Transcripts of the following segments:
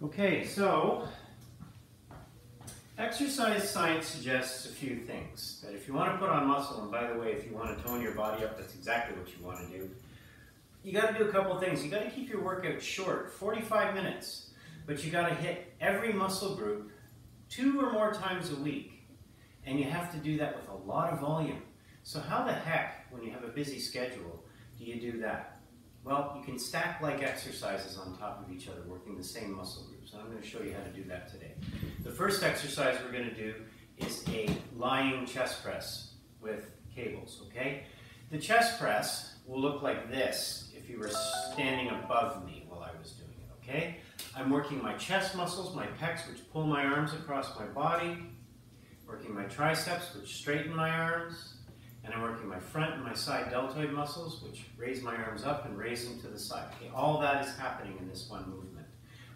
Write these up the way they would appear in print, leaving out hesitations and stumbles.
Okay, so exercise science suggests a few things. That if you want to put on muscle, and by the way, if you want to tone your body up, that's exactly what you want to do. You got to do a couple of things. You got to keep your workout short, 45 minutes, but you got to hit every muscle group 2 or more times a week, and you have to do that with a lot of volume. So how the heck, when you have a busy schedule, do you do that? Well, you can stack like exercises on top of each other, working the same muscle groups. And I'm going to show you how to do that today. The first exercise we're going to do is a lying chest press with cables, okay? The chest press will look like this if you were standing above me while I was doing it, okay? I'm working my chest muscles, my pecs, which pull my arms across my body, working my triceps, which straighten my arms, and I'm working my front and my side deltoid muscles, which raise my arms up and raise them to the side. Okay, all that is happening in this one movement.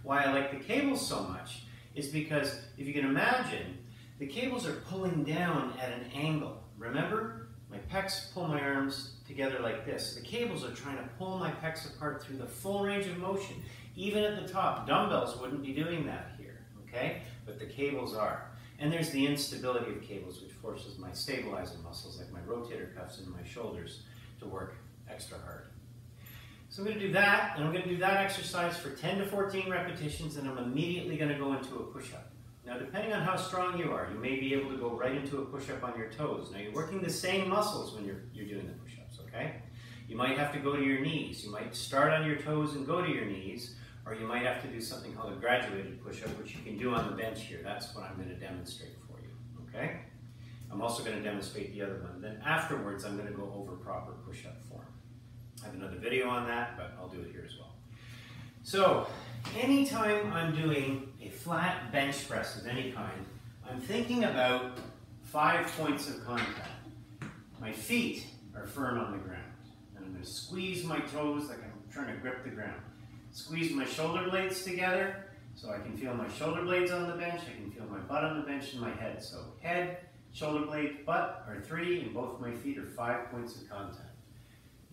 Why I like the cables so much is because, if you can imagine, the cables are pulling down at an angle. Remember? My pecs pull my arms together like this. The cables are trying to pull my pecs apart through the full range of motion. Even at the top, dumbbells wouldn't be doing that here, okay? But the cables are. And there's the instability of cables, which forces my stabilizing muscles, like my rotator cuffs and my shoulders, to work extra hard. So I'm going to do that, and I'm going to do that exercise for 10 to 14 repetitions, and I'm immediately going to go into a push-up. Now, depending on how strong you are, you may be able to go right into a push-up on your toes. Now, you're working the same muscles when you're doing the push-ups, okay? You might have to go to your knees. You might start on your toes and go to your knees, or you might have to do something called a graduated push-up, which you can do on the bench here. That's what I'm going to demonstrate for you, okay? I'm also going to demonstrate the other one. Then afterwards, I'm going to go over proper push-up form. I have another video on that, but I'll do it here as well. So, anytime I'm doing a flat bench press of any kind, I'm thinking about 5 points of contact. My feet are firm on the ground, and I'm going to squeeze my toes like I'm trying to grip the ground. Squeeze my shoulder blades together so I can feel my shoulder blades on the bench, I can feel my butt on the bench, and my head. So head, shoulder blade, butt are 3, and both my feet are 5 points of contact.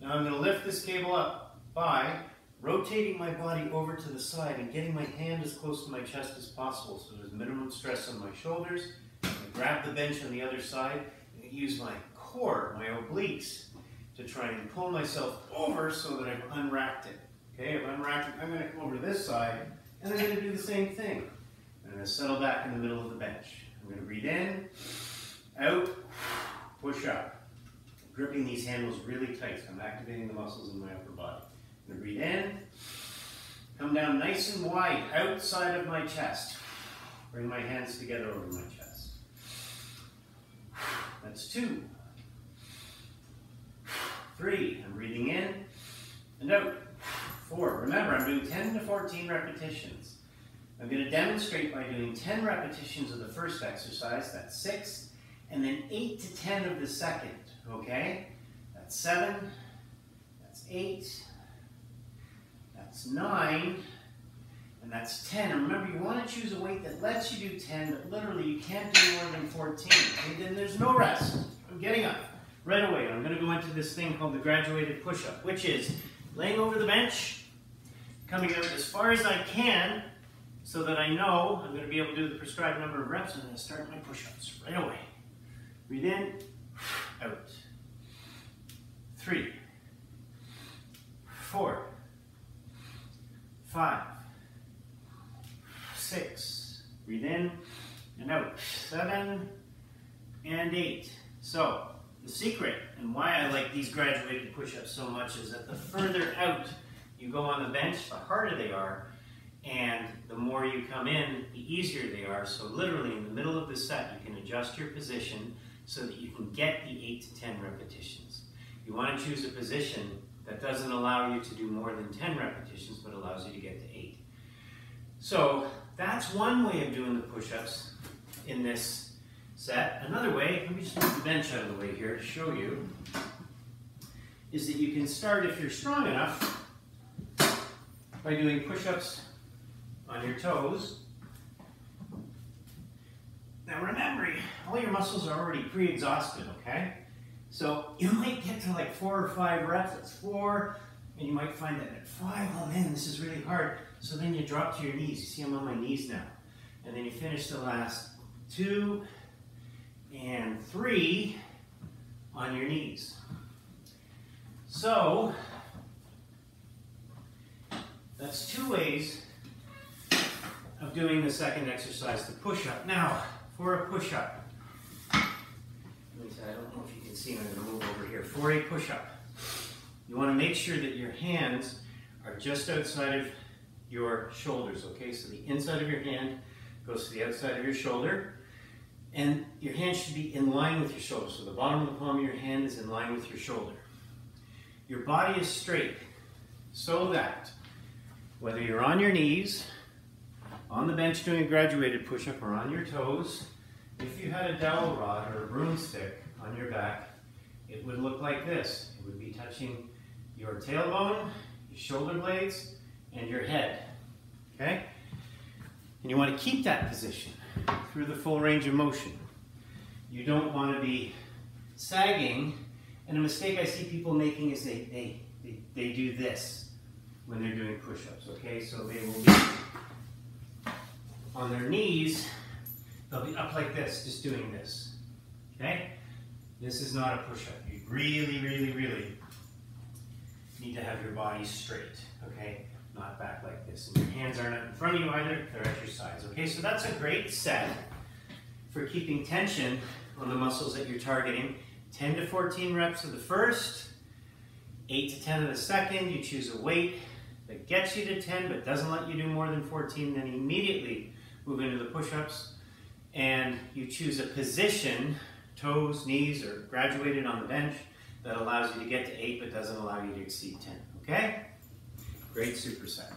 Now I'm going to lift this cable up by rotating my body over to the side and getting my hand as close to my chest as possible so there's minimum stress on my shoulders. I grab the bench on the other side and use my core, my obliques, to try and pull myself over so that I've unracked it. Okay, I've unracked it. I'm going to come over to this side and I'm going to do the same thing. I'm going to settle back in the middle of the bench. I'm going to breathe in, out, push up. Gripping these handles really tight, so I'm activating the muscles in my upper body. I'm going to breathe in, come down nice and wide outside of my chest. Bring my hands together over my chest. That's 2. 3, I'm breathing in and out. 4, remember I'm doing 10 to 14 repetitions. I'm going to demonstrate by doing 10 repetitions of the first exercise, that's 6, and then 8 to 10 of the second, okay? That's 7, that's 8, that's 9, and that's 10. And remember, you want to choose a weight that lets you do 10, but literally you can't do more than 14. And then there's no rest. I'm getting up right away. I'm going to go into this thing called the graduated push-up, which is laying over the bench, coming out as far as I can, so that I know I'm going to be able to do the prescribed number of reps. I'm going to start my push-ups right away. Breathe in, out. 3, 4, 5, 6. Breathe in and out. 7 and 8. So, the secret and why I like these graduated push-ups so much is that the further out you go on the bench, the harder they are, and the more you come in, the easier they are. So literally in the middle of the set, you can adjust your position so that you can get the 8 to 10 repetitions. You want to choose a position that doesn't allow you to do more than 10 repetitions, but allows you to get to 8. So that's one way of doing the push-ups in this set. Another way, let me just move the bench out of the way here to show you, is that you can start, if you're strong enough, by doing push-ups on your toes. Now remember, all your muscles are already pre-exhausted, okay? So you might get to like 4 or 5 reps. That's 4, and you might find that at 5, oh man, this is really hard. So then you drop to your knees. You see I'm on my knees now. And then you finish the last 2 and 3 on your knees. So that's 2 ways of doing the second exercise, the push-up. Now, for a push-up, I don't know if you can see, I'm going to move over here. For a push-up, you want to make sure that your hands are just outside of your shoulders, okay? So the inside of your hand goes to the outside of your shoulder, and your hand should be in line with your shoulder. So the bottom of the palm of your hand is in line with your shoulder. Your body is straight, so that whether you're on your knees, on the bench doing a graduated push-up, or on your toes, if you had a dowel rod or a broomstick on your back, it would look like this. It would be touching your tailbone, your shoulder blades, and your head, okay? And you want to keep that position through the full range of motion. You don't want to be sagging, and a mistake I see people making is they do this when they're doing push-ups, okay? So they will be on their knees, they'll be up like this, just doing this, okay? This is not a push-up. You really, really, really need to have your body straight, okay? Not back like this. And your hands aren't in front of you either, they're at your sides, okay? So that's a great set for keeping tension on the muscles that you're targeting. 10 to 14 reps of the first, 8 to 10 of the second. You choose a weight that gets you to 10 but doesn't let you do more than 14, then immediately move into the push-ups. And you choose a position, toes, knees, or graduated on the bench, that allows you to get to 8 but doesn't allow you to exceed 10, okay? Great superset.